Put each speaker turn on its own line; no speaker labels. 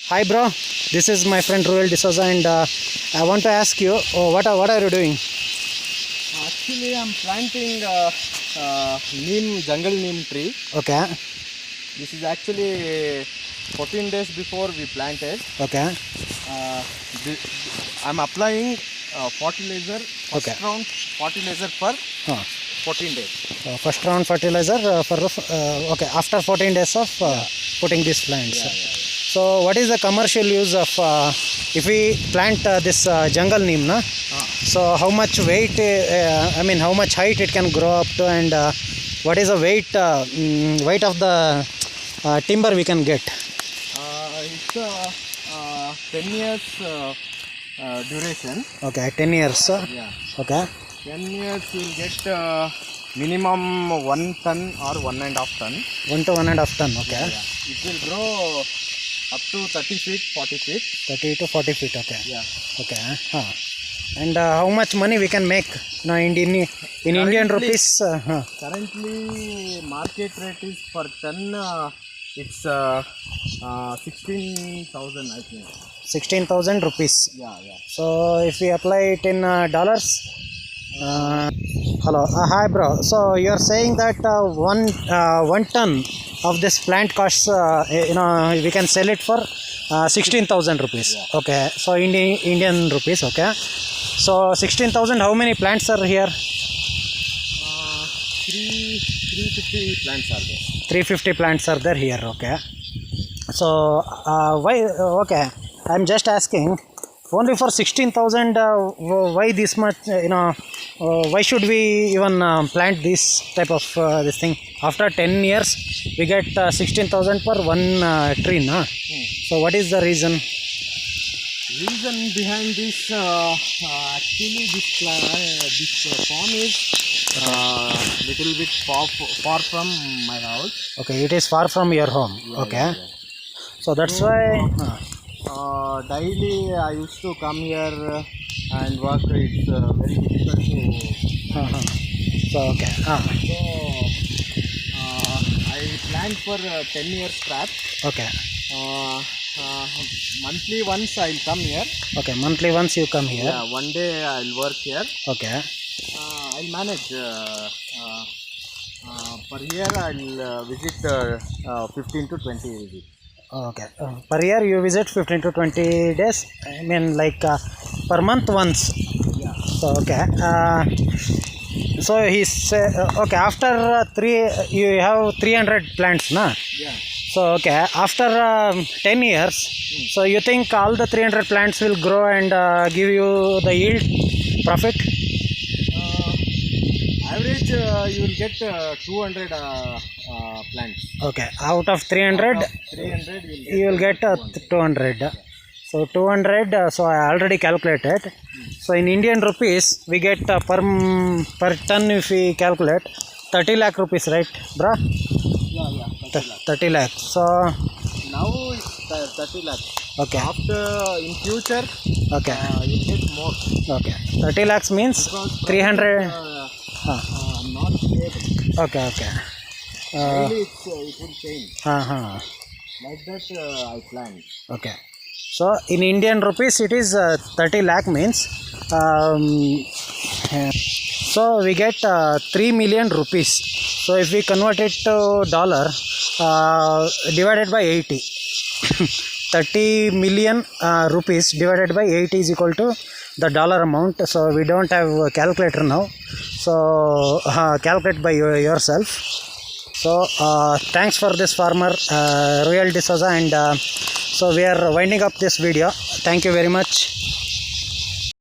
Hi bro, this is my friend Royal D'Souza and I want to ask you, what are you doing?
Actually, I'm planting jungle neem tree.
Okay,
This is actually 14 days before we planted.
okay,
Uh, I'm applying fertilizer,
Okay.
first round fertilizer for
uh,
14 days.
first round fertilizer okay, after 14 days of putting these plants. So what is the commercial use of if we plant this jungle neem, na? So how much weight, how much height it can grow up to, and what is the weight of the timber we can get?
It's 10 years duration.
Okay, 10 years.
Yeah.
Okay,
10 years you'll get minimum 1 ton or 1.5 ton.
1 to 1.5 ton. Okay,
Yeah. It will grow up to 30 feet, 40 feet.
30 to 40 feet. Okay,
Yeah.
okay. And how much money we can make now in Indian rupees?
Currently, market rate is per ton. It's 16,000, I think.
16,000 rupees.
Yeah, yeah.
So if we apply it in dollars, hello, hi bro. So you're saying that one ton of this plant costs, we can sell it for 16,000 rupees.
Yeah.
Okay, so Indian rupees. Okay, so 16,000. How many plants are here?
350 plants are there.
350 plants are there here. Okay, so why? Okay, I'm just asking. Only for 16,000. Why this much? Why should we even plant this type of this thing? After 10 years, we get 16,000 per one tree, na? So what is the reason?
Reason behind this, actually, this farm is little bit far from my house.
Okay, it is far from your home.
Yeah,
Okay,
yeah,
so that's why.
Daily I used to come here and work. It's very difficult to.
So okay.
So I planned for 10 years crop.
Okay.
Monthly once I'll come here.
Okay. Monthly once you come here.
Yeah, one day I'll work here.
Okay.
I'll manage. Per year I'll visit 15 to 20 visits.
Okay. Per year you visit 15 to 20 days. I mean like per month once.
Yeah.
So okay. So he said okay, after you have 300 plants, na?
Yeah.
So okay, after 10 years, so you think all the 300 plants will grow and give you the yield profit?
Average you will get 200 plants.
Okay, out of 300,
300
you will get 200. So 200, so I already calculated. So in Indian rupees, we get per ton, if we calculate, 30 lakh rupees, right, bruh?
Yeah,
30 lakh. So
now it's 30 lakhs.
okay,
After in future,
okay,
you get more.
okay. 30 lakhs means
Because
300.
not stable.
Okay, okay.
Really, it will change. Like that, I planned.
Okay. So in Indian rupees, it is 30 lakh means. So we get 3 million rupees. So if we convert it to dollar, divided by 80, 30 million rupees divided by 80 is equal to the dollar amount. So we don't have a calculator now. So calculate by yourself. So thanks for this farmer Royal D'Souza, and so we are winding up this video. Thank you very much.